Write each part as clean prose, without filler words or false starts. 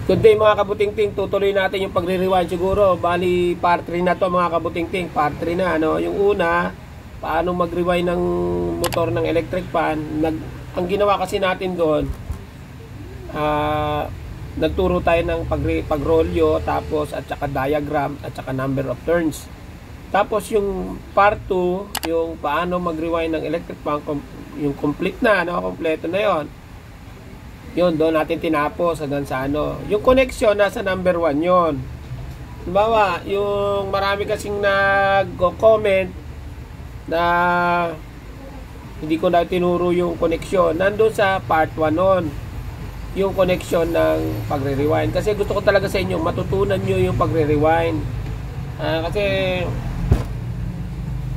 Good day mga kabutingting, tutuloy natin yung pagre-rewind siguro. Bali part 3 na to mga kabutingting, part 3 na ano. Yung una, paano mag-rewind ng motor ng electric fan. Ang ginawa kasi natin doon, nagturo tayo ng pagrolyo, tapos at saka diagram, at saka number of turns. Tapos yung part 2, yung paano mag-rewind ng electric fan, yung complete na, no? Kompleto na yon. Yun, doon natin tinapos hanggang sa ano. Yung connection, nasa number 1 yun. Halimbawa, yung marami kasing nag-comment na hindi ko na tinuro yung connection. Nandun sa part 1 nun. Yung connection ng pagre-rewind. Kasi gusto ko talaga sa inyo, matutunan nyo yung pagre-rewind. Kasi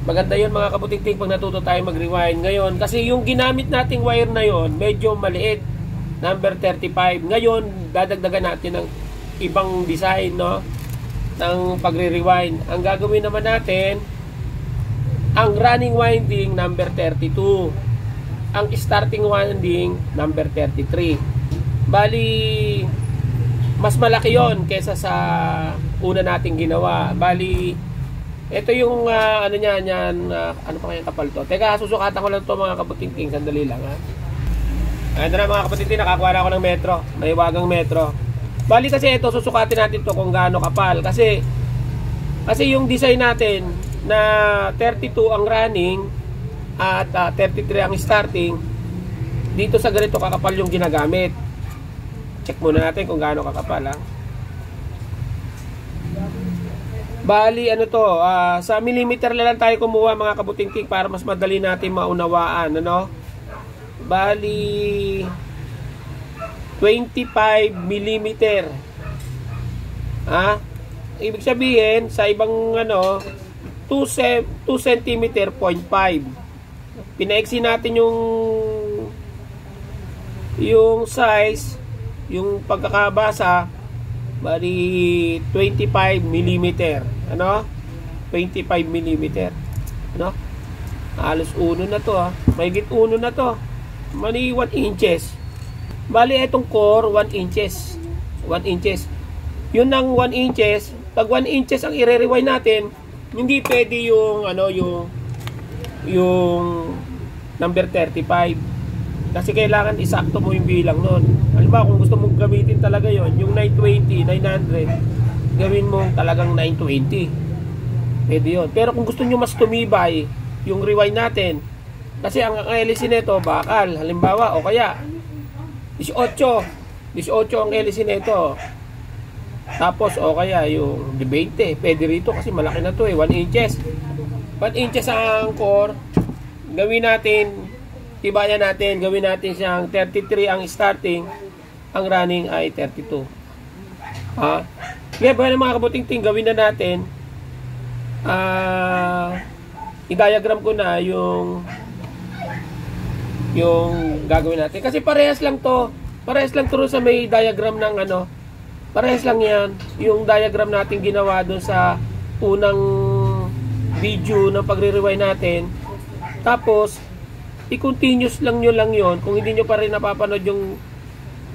maganda yun mga kabutingting pag natuto tayo mag-rewind. Ngayon, kasi yung ginamit nating wire na yun, medyo maliit. Number 35. Ngayon, dadagdagan natin ng ibang design, no? Ng pagre-rewind. Ang gagawin naman natin, ang running winding, number 32. Ang starting winding, number 33. Bali, mas malaki yon kesa sa una nating ginawa. Bali, ito yung, ano niyan, ano pa kaya kapal to? Teka, susukatan ko lang to mga kabutingting. Sandali lang, ha? Ito na mga kapatid, nakakuha na ako ng metro. May wagang metro. Bali kasi ito, susukatin natin to kung gaano kapal. Kasi yung design natin na 32 ang running at 33 ang starting, dito sa ganito kakapal yung ginagamit. Check muna natin kung gaano kakapal, ha? Bali ano to, sa millimeter na lang tayo kumuha mga kabutingking para mas madali natin maunawaan, ano? Bali 25 mm. Ibig sabihin sa ibang ano 2 cm 0.5. Pinaiksi natin yung size, yung pagkakabasa, bali 25 mm. Ano? 25 mm. Ano? Halos uno na to, ha. Mahigit uno na to. Mali 1 inches. Bali itong core 1 inches. 1 inches. Yun ng 1 inches. Pag 1 inches ang i-rewind natin, hindi pwede yung ano yung number 35. Kasi kailangan isakto mo yung bilang nun. Halimbawa kung gusto mong gamitin talaga yon, yung 920, 900, gawin mo talagang 920. Pwede yun. Pero kung gusto nyo mas tumibay yung rewind natin, kasi ang LC nito bakal, halimbawa, o kaya 18 ang LC nito. Tapos o kaya yung 20, pwede rito kasi malaki na to 1 inches. 1 inches ang core. Gawin natin, tibayan natin, gawin natin siyang 33 ang starting, ang running ay 32. Kaya ba mga kabutingting, gawin na natin. I-diagram ko na yung gagawin natin. Kasi parehas lang to sa may diagram ng ano. Parehas lang yan. Yung diagram natin ginawa doon sa unang video ng pagre-rewind natin. Tapos, i-continuous lang nyo lang yon. Kung hindi nyo pa rin napapanood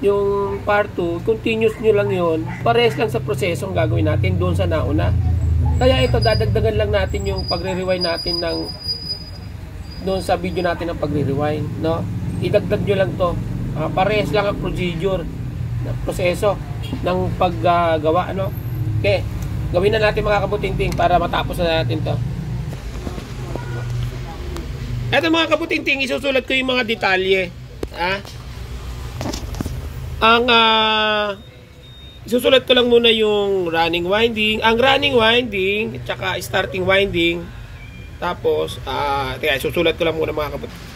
yung part 2, continuous nyo lang yon. Parehas lang sa proseso ang gagawin natin doon sa nauna. Kaya ito, dadagdagan lang natin yung pagre-rewind natin ng doon sa video natin ng pagre-rewind, no? Idagdag nyo lang to. Parehas lang ang procedure, na proseso ng paggawa, ano? Okay, gawin na natin mga kabutingting para matapos na natin to. Eto mga kabutingting, isusulat ko yung mga detalye. Isusulat ko lang muna yung running winding, ang running winding at saka starting winding. Tapos, teka, susulat ko lang muna mga kabutingting.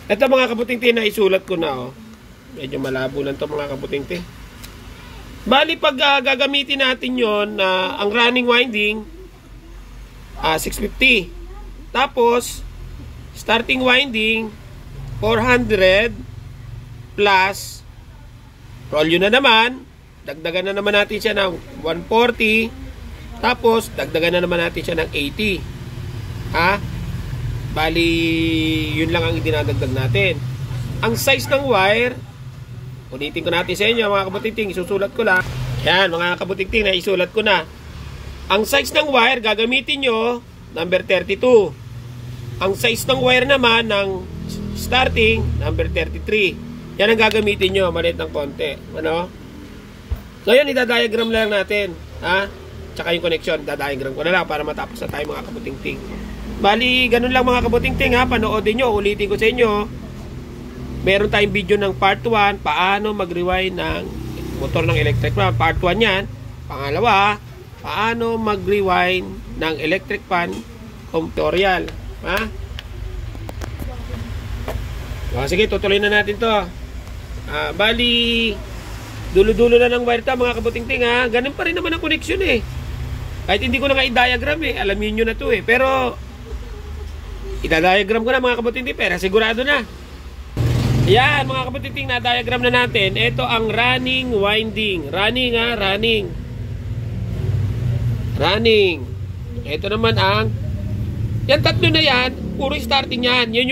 Ito mga kabutingting na isulat ko na, oh. Medyo malabo lang to mga kabutingting. Bali, pag gagamitin natin yon, ang running winding, 650. Tapos, starting winding, 400 plus, rolyo na naman, dagdagan na naman natin siya ng 140. Tapos, dagdagan na naman natin siya ng 80. Bali, yun lang ang idinadagdag natin. Ang size ng wire, Ulitin ko natin sa inyo mga kabutiting, isusulat ko lang. Yan mga kabutiting, na isulat ko na. Ang size ng wire gagamitin nyo, number 32. Ang size ng wire naman ng starting, number 33. Yan ang gagamitin nyo, maliit ng konti. Ano? So yan, idadiagram lang natin. Ha? Tsaka yung connection, idadiagram ko na lang para matapos na tayo mga kabutingting. Bali, ganun lang mga kabutingting ha. Panoodin nyo, ulitin ko sa inyo. Meron tayong video ng part 1, paano mag-rewind ng motor ng electric fan. Part 1 yan. Pangalawa, paano mag-rewind ng electric fan tutorial. Ha? Sige, tutuloy na natin to. Bali, dulo-dulo na ng wire ta mga kabutingting ha. Ganun pa rin naman ang connection eh. Kahit hindi ko na nga i-diagram eh. Alamin nyo na to eh. Pero, i-diagram ko na mga kabutingting. Pero sigurado na. Yan mga kabutingting, na-diagram na natin. Ito ang running winding. Running ha, running. Running. Ito naman ang, yan tatlo na yan, puro starting yan. Yan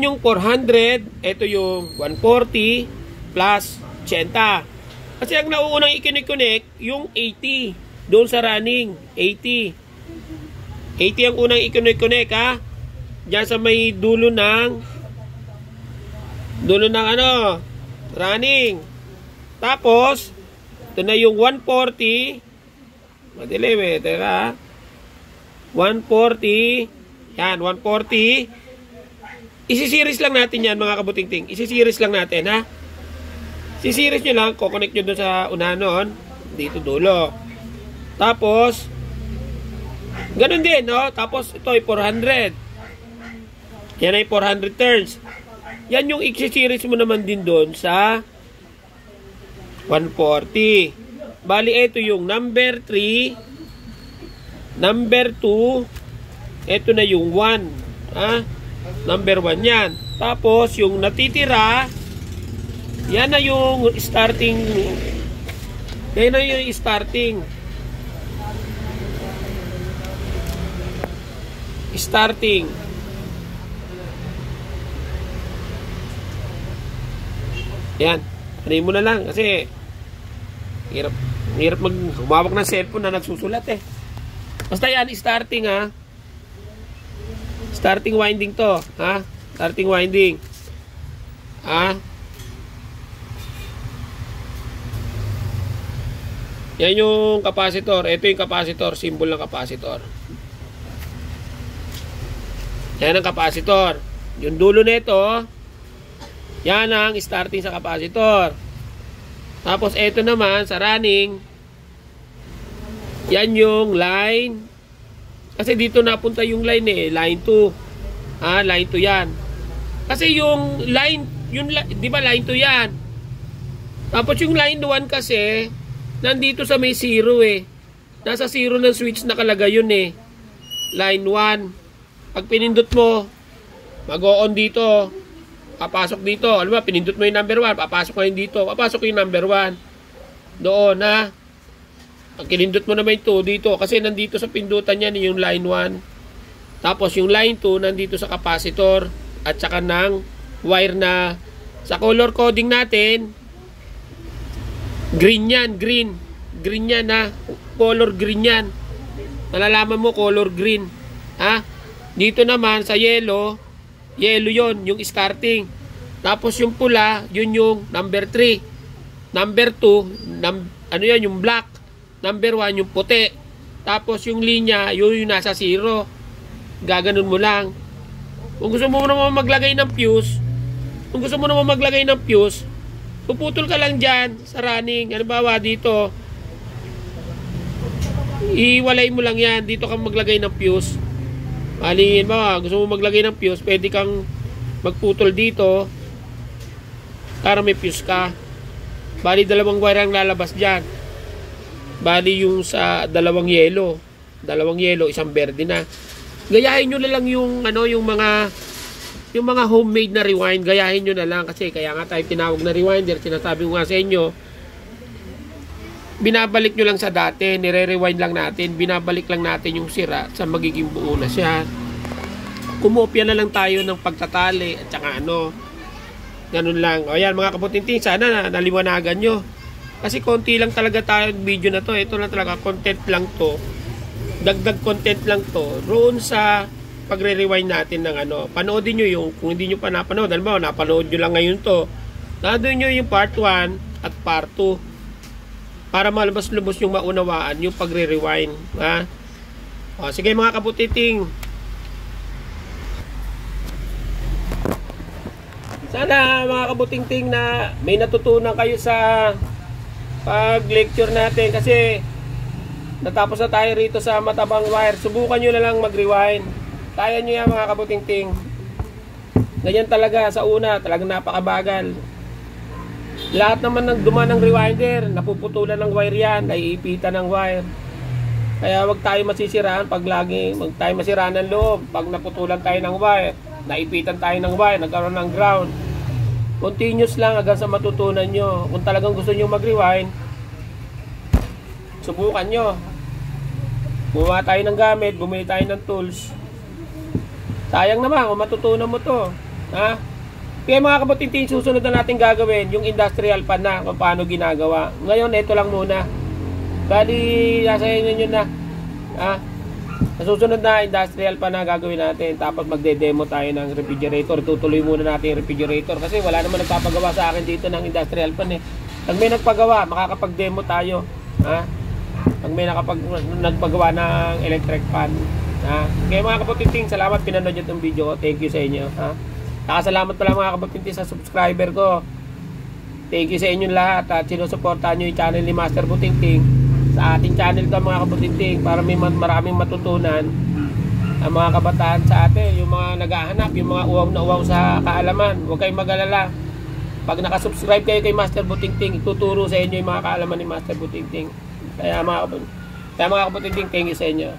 yung 400. Ito yung 140 plus 80. Kasi ang nauunang i-connect yung 80. Doon sa running, 80. 80 ang unang i-connect ha. Diyan sa may dulo ng ano, running. Tapos, ito na yung 140. Madilim eh, teka. 140. Yan, 140. Isi-series lang natin yan mga kabutingting. Isi-series lang natin ha. Si-series nyo lang, kukonect nyo doon sa unahan noon. Dito dulo. Tapos, ganun din, no? Tapos, ito ay 400. Yan ay 400 turns. Yan yung isi-series mo naman din doon sa 140. Bali, ito yung number 3, number 2, ito na yung 1. Ha? Number 1 yan. Tapos, yung natitira, yan na yung starting. Yan na yung starting. Starting. Yan. Ano mo na lang kasi hirap humawak ng cellphone na nagsusulat eh. Basta yan, starting ha. Starting winding to, ha? Starting winding. Ha? Yan yung capacitor. Ito yung capacitor, symbol ng capacitor. Yan ang capacitor. Yung dulo nito, yan ang starting sa capacitor. Tapos ito naman sa running, yan yung line. Kasi dito napunta yung line eh, line 2. Line 2 yan. Kasi yung line, di ba line 2 yan? Tapos yung line 1 kasi, nandito sa may 0 eh. Nasa 0 ng switch nakalagay yun eh. Line 1. Pag pinindot mo, mag-o-on dito. Papasok dito. Alam mo, pinindot mo yung number 1, papasok mo yung dito. Papasok yung number 1. Doon ha. Pag kinindot mo naman ito dito, kasi nandito sa pindutan yan yung line 1. Tapos yung line 2 nandito sa capacitor at saka ng wire na sa color coding natin. Green yan, green. Green yan ha. Color green yan. Malalaman mo color green. Ha? Dito naman sa yellow, yellow yon yung starting. Tapos yung pula, yun yung number 3. Number 2, ano yan, yung black. Number 1, yung puti. Tapos yung linya, yun yung nasa 0. Gaganon mo lang. Kung gusto mo naman maglagay ng fuse, puputol ka lang dyan sa running. Halimbawa dito, iwalay mo lang yan. Dito ka maglagay ng fuse. Malingin ba, gusto mo maglagay ng fuse, pwede kang magputol dito para may fuse ka. Bali, dalawang wire ang lalabas dyan. Bali, yung sa dalawang yellow, isang berde na. Gayahin nyo na lang yung, yung mga homemade na rewind. Gayahin nyo na lang kasi kaya nga tayo tinawag na rewinder. Sinasabi ko nga sa inyo, binabalik nyo lang sa dati, nire-rewind lang natin, binabalik lang natin yung sira sa magiging buo na siya. Kumopya na lang tayo ng pagtatali at saka Ganun lang. O yan mga kabutinting, sana naliwanagan nyo. Kasi konti lang talaga tayo video na to. Ito na talaga, content lang to. Dagdag content lang to. Roon sa pagre-rewind natin ng ano. Panoodin nyo yung, kung hindi nyo pa napanood, alam mo, napanood nyo lang ngayon to. Nandun nyo yung part 1 at part 2. Para malabas-lubos yung maunawaan, yung pagre-rewind. Ha? O, sige mga kabutiting. Sana mga kabutingting na may natutunan kayo sa pag-lecture natin kasi natapos na tayo rito sa matabang wire. Subukan nyo na lang mag-rewind. Kaya nyo yan mga kabutingting. Ganyan talaga sa una, talagang napakabagal. Lahat naman ng dumaan ng rewinder, napuputulan ng wire yan, naiipitan ng wire. Kaya wag tayo masisiraan pag lagi, wag tayo masiraan ng loob. Pag naputulan tayo ng wire, naipitan tayo ng wire, nagkaroon ng ground. Continuous lang hanggang sa matutunan nyo. Kung talagang gusto nyo mag-rewind, subukan nyo. Gumawa tayo ng gamit, bumili tayo ng tools. Sayang naman kung matutunan mo to. Ha? Kaya mga kabutinting, susunod na natin gagawin yung industrial pan na kung paano ginagawa. Ngayon, ito lang muna. Bali, nasa inyo na. Ha? Susunod na industrial pa na gagawin natin. Tapos magde-demo tayo ng refrigerator. Tutuloy muna natin yung refrigerator kasi wala naman nagpapagawa sa akin dito ng industrial pan eh. Pag may nagpagawa, makakapag-demo tayo. Ha? Pag may nagpagawa ng electric pan. Ha? Kaya mga kapatiting, salamat pinanood nyo itong video ko. Thank you sa inyo. Ha? Nakasalamat pala mga kapatiting sa subscriber ko. Thank you sa inyo lahat at sinusuportahan nyo yung channel ni Master Butingting. Sa ating channel ka mga kabutinting para may maraming matutunan ang mga kabataan sa atin, yung mga naghahanap, yung mga uwaw na uwaw sa kaalaman. Huwag kayong mag-alala. Pag nakasubscribe kayo kay Master Butingting, ituturo sa inyo yung mga kaalaman ni Master Butingting. Kaya mga kabutinting, thank you sa inyo.